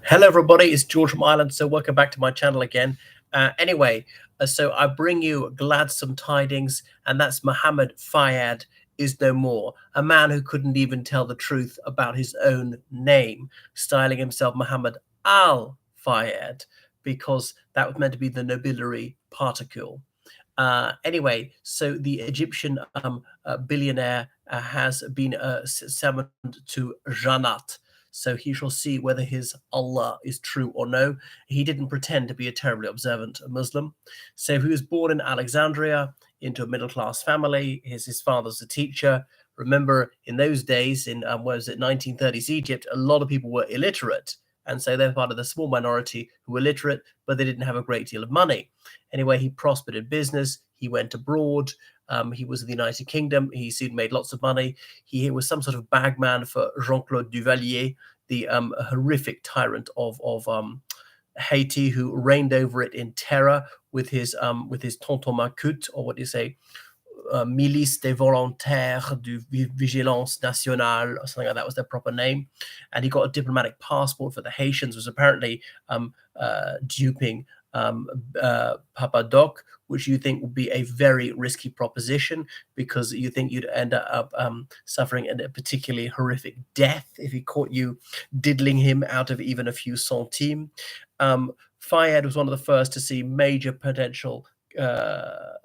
Hello, everybody. It's George from Ireland. So, welcome back to my channel again. So I bring you gladsome tidings, and that's Mohamed Fayed is no more. A man who couldn't even tell the truth about his own name, styling himself Mohamed Al Fayed, because that was meant to be the nobiliary particle. So the Egyptian billionaire has been summoned to Jannat. So he shall see whether his Allah is true or no. He didn't pretend to be a terribly observant Muslim. So he was born in Alexandria into a middle class family. His father's a teacher. Remember, in those days, in what was it, 1930s Egypt, a lot of people were illiterate. And so they're part of the small minority who were literate, but they didn't have a great deal of money. Anyway, he prospered in business. He went abroad. He was in the United Kingdom. He soon made lots of money. He was some sort of bagman for Jean-Claude Duvalier, the horrific tyrant of Haiti, who reigned over it in terror with his Tonton Macoute, or what do you say, Milice des Volontaires du Vigilance Nationale, or something like that was their proper name. And he got a diplomatic passport for the Haitians, was apparently duping Papa Doc, which you think would be a very risky proposition because you think you'd end up suffering a particularly horrific death if he caught you diddling him out of even a few centimes. Fayed was one of the first to see major potential for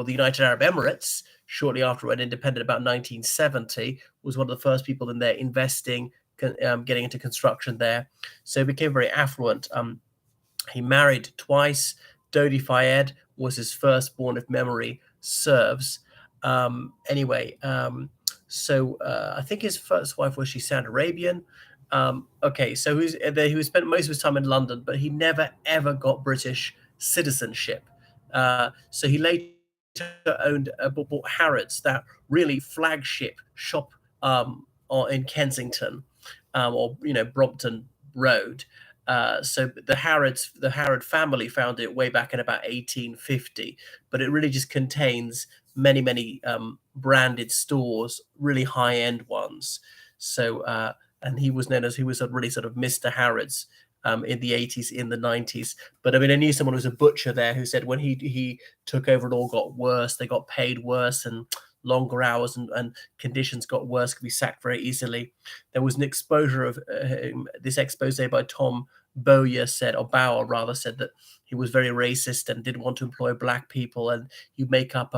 the United Arab Emirates shortly after it went independent about 1970, was one of the first people in there investing, getting into construction there. So he became very affluent. He married twice. Dodi Fayed was his firstborn, if memory serves. I think his first wife was Saudi Arabian. So he was spent most of his time in London, but he never ever got British citizenship. So he later owned bought Harrods, that really flagship shop in Kensington, or Brompton Road. So the Harrod family founded it way back in about 1850, but it really just contains many branded stores, really high end ones. And he was known as he was a really sort of Mr. Harrods in the 80s, in the 90s. But I mean, I knew someone who was a butcher there who said when he took over, it all got worse. They got paid worse and longer hours, and conditions got worse, could be sacked very easily. There was an exposure of this expose by Tom Bowyer said, or Bauer rather, said that he was very racist and didn't want to employ black people, and you make up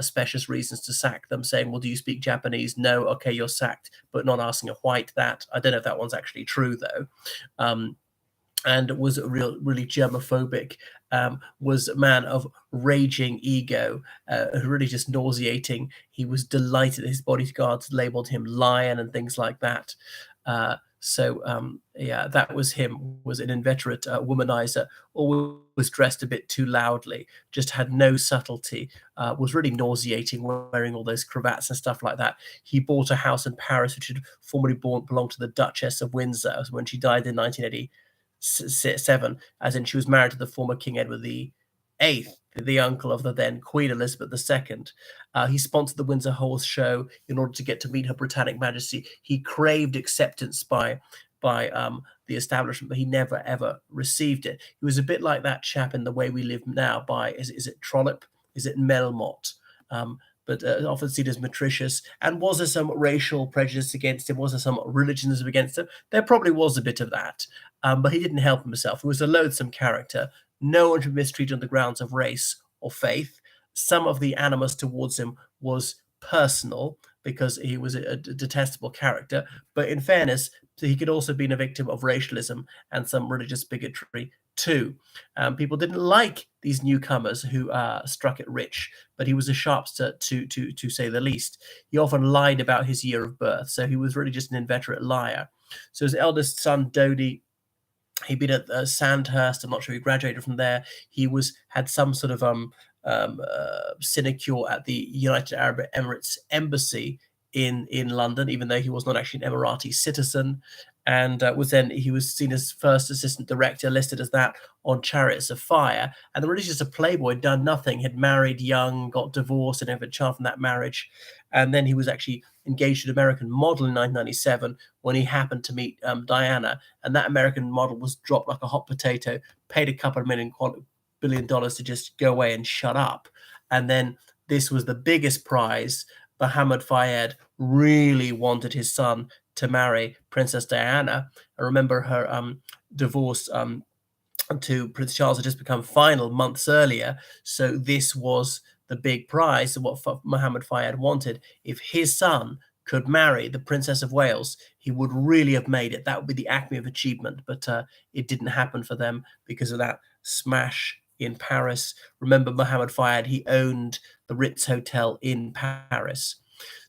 specious reasons to sack them, saying, well, do you speak Japanese? No, okay, you're sacked, but not asking a white that. I don't know if that one's actually true, though. And was really germophobic, was a man of raging ego, really just nauseating. He was delighted that his bodyguards labeled him lion and things like that. That was him, was an inveterate womanizer, always dressed a bit too loudly, just had no subtlety, was really nauseating, wearing all those cravats and stuff like that. He bought a house in Paris, which had formerly belonged to the Duchess of Windsor when she died in 1987, as in she was married to the former King Edward VIII, the uncle of the then Queen Elizabeth II. He sponsored the Windsor Horse Show in order to get to meet Her Britannic Majesty. He craved acceptance by the establishment, but he never ever received it. He was a bit like that chap in The Way We Live Now by, is it Trollope? Is it Melmotte? But often seen as metricious. And was there some racial prejudice against him? Was there some religionism against him? There probably was a bit of that, but he didn't help himself. He was a loathsome character. No one should be mistreated on the grounds of race or faith. Some of the animus towards him was personal because he was a detestable character. But in fairness, he could also have been a victim of racialism and some religious bigotry too. People didn't like these newcomers who struck it rich, but he was a sharpster to say the least. He often lied about his year of birth, so he was really just an inveterate liar. So his eldest son, Dodi, he'd been at Sandhurst. I'm not sure he graduated from there. He had some sort of sinecure at the United Arab Emirates embassy in London, even though he was not actually an Emirati citizen, and he was seen as first assistant director, listed as that on Chariots of Fire. And the religious a playboy, done nothing, had married young, got divorced, and had a child from that marriage. And then he was actually engaged to an American model in 1997 when he happened to meet Diana, and that American model was dropped like a hot potato, paid a couple of billion dollars to just go away and shut up. And then this was the biggest prize. Mohammed Fayed really wanted his son to marry Princess Diana. I remember her divorce to Prince Charles had just become final months earlier. So this was the big prize of what Mohammed Fayed wanted. If his son could marry the Princess of Wales, he would really have made it. That would be the acme of achievement. But it didn't happen for them because of that smash in Paris. Remember, Mohammed Fayed, he owned the Ritz Hotel in Paris.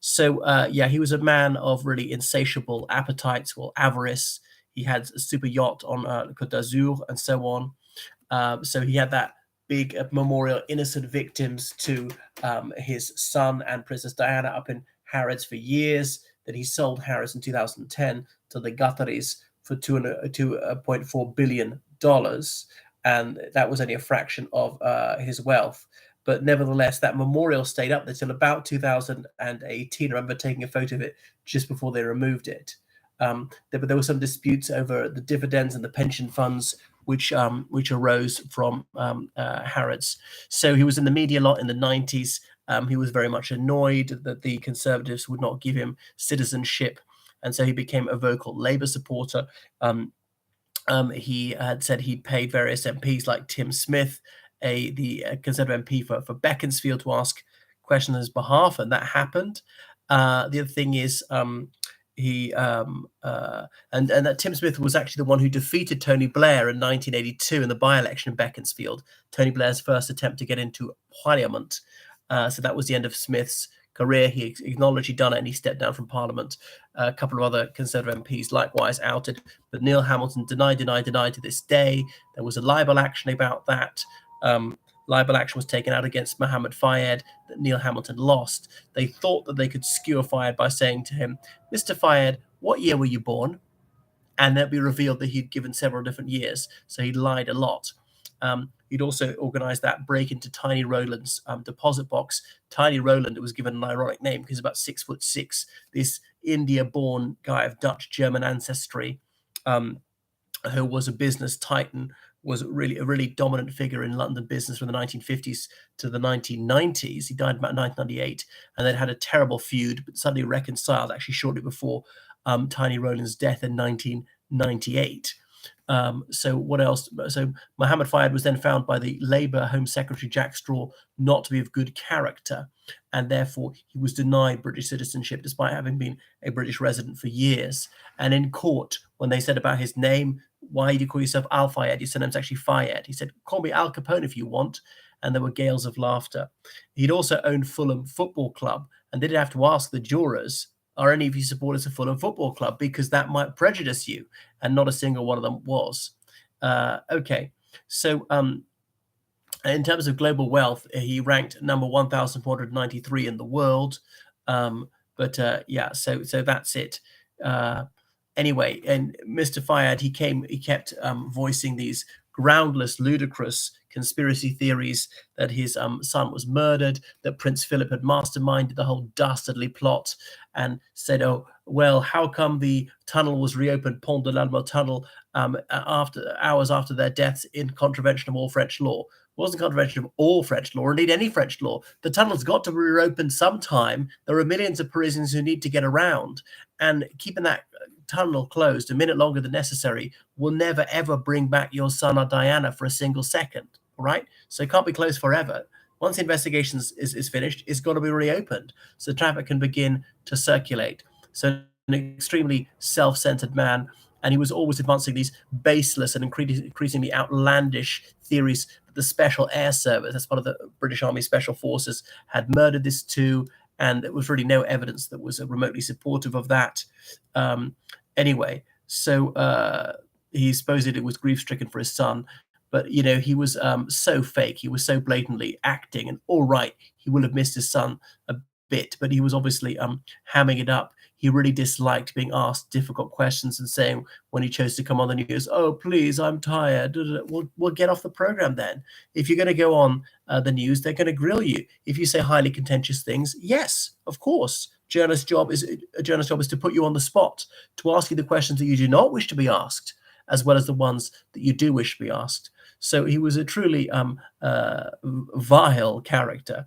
So, yeah, he was a man of really insatiable appetites or avarice. He had a super yacht on Côte d'Azur and so on. So he had that big memorial, innocent victims to his son and Princess Diana up in Harrods for years. Then he sold Harrods in 2010 to the Qataris for $2.4 billion. And that was only a fraction of his wealth. But nevertheless, that memorial stayed up there till about 2018. I remember taking a photo of it just before they removed it. But there were some disputes over the dividends and the pension funds, which arose from Harrods. So he was in the media a lot in the 90s. He was very much annoyed that the Conservatives would not give him citizenship, and so he became a vocal Labour supporter. He had said he'd paid various MPs like Tim Smith, the Conservative MP for Beaconsfield, to ask questions on his behalf, and that happened. The other thing is he and that Tim Smith was actually the one who defeated Tony Blair in 1982 in the by-election in Beaconsfield, Tony Blair's first attempt to get into Parliament. So that was the end of Smith's career. He acknowledged he'd done it and he stepped down from Parliament. A couple of other Conservative MPs likewise outed, but Neil Hamilton denied to this day. There was a libel action about that. Libel action was taken out against Mohammed Fayed that Neil Hamilton lost. They thought that they could skewer Fayed by saying to him, "Mr. Fayed, what year were you born?" And then it'd be revealed that he'd given several different years, so he lied a lot. He'd also organized that break into Tiny Roland's deposit box. Tiny Roland, it was given an ironic name because about 6'6", this India-born guy of Dutch-German ancestry, who was a business titan, was really a really dominant figure in London business from the 1950s to the 1990s. He died about 1998, and then had a terrible feud, but suddenly reconciled actually shortly before Tiny Roland's death in 1998. So what else? So Mohammed Fayed was then found by the Labour Home Secretary Jack Straw not to be of good character, and therefore he was denied British citizenship despite having been a British resident for years. And in court, when they said about his name, "Why do you call yourself Al Fayed? Your surname's actually Fayed." He said, "Call me Al Capone if you want." And there were gales of laughter. He'd also owned Fulham Football Club, and they did have to ask the jurors, "Are any of you supporters of Fulham Football Club?" because that might prejudice you, and not a single one of them was. Okay, so in terms of global wealth, he ranked number 1,493 in the world. Yeah, so that's it. Anyway, and Mr. Fayed, he kept voicing these groundless, ludicrous conspiracy theories that his son was murdered, that Prince Philip had masterminded the whole dastardly plot, and said, "Oh, well, how come the tunnel was reopened, Pont de l'Alma tunnel, hours after their deaths in contravention of all French law?" It wasn't contravention of all French law, or indeed any French law. The tunnel's got to be reopened sometime. There are millions of Parisians who need to get around, and keeping that tunnel closed a minute longer than necessary will never ever bring back your son or Diana for a single second. All right, so it can't be closed forever. Once the investigation is finished, it's got to be reopened so traffic can begin to circulate. So an extremely self-centered man, and he was always advancing these baseless and increasingly outlandish theories that the Special Air Service, that's part of the British Army Special Forces, had murdered this too, and there was really no evidence that was remotely supportive of that. Anyway, so he supposedly was grief-stricken for his son, but he was so fake. He was so blatantly acting, and all right, he will have missed his son a bit, but he was obviously hamming it up. He really disliked being asked difficult questions and saying when he chose to come on the news, "Oh, please, I'm tired." We'll get off the program then. If you're going to go on the news, they're going to grill you. If you say highly contentious things, yes, of course. A journalist's job is to put you on the spot, to ask you the questions that you do not wish to be asked, as well as the ones that you do wish to be asked. So he was a truly vile character.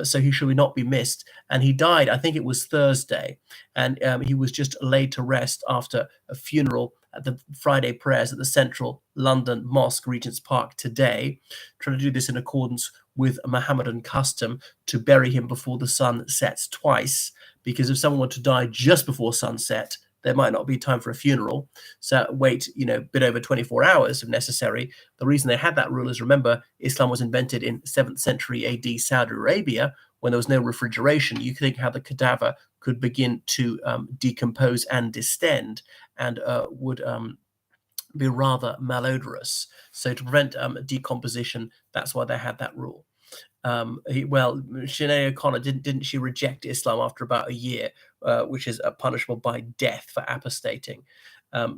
So he should not be missed. And he died, I think it was Thursday, and he was just laid to rest after a funeral at the Friday prayers at the Central London Mosque, Regent's Park, today, trying to do this in accordance with a Mohammedan custom to bury him before the sun sets twice, because if someone were to die just before sunset, there might not be time for a funeral. So wait, a bit over 24 hours if necessary. The reason they had that rule is, remember, Islam was invented in 7th century AD Saudi Arabia, when there was no refrigeration. You could think how the cadaver could begin to decompose and distend, and would be rather malodorous. So to prevent decomposition, that's why they had that rule. Sinead O'Connor didn't she reject Islam after about a year, which is punishable by death for apostating.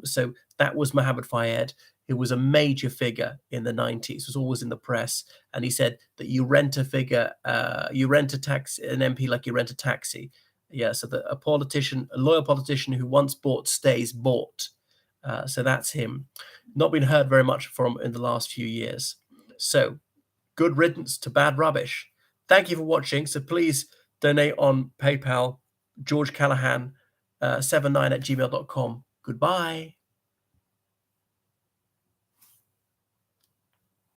So that was Mohamed Fayed. He was a major figure in the 90s, was always in the press, and he said that you rent a taxi, an MP, like you rent a taxi. Yeah, so that a loyal politician who once bought stays bought. So that's him. Not been heard very much from in the last few years. So good riddance to bad rubbish. Thank you for watching. So please donate on PayPal, George Callahan 79 at gmail.com. Goodbye.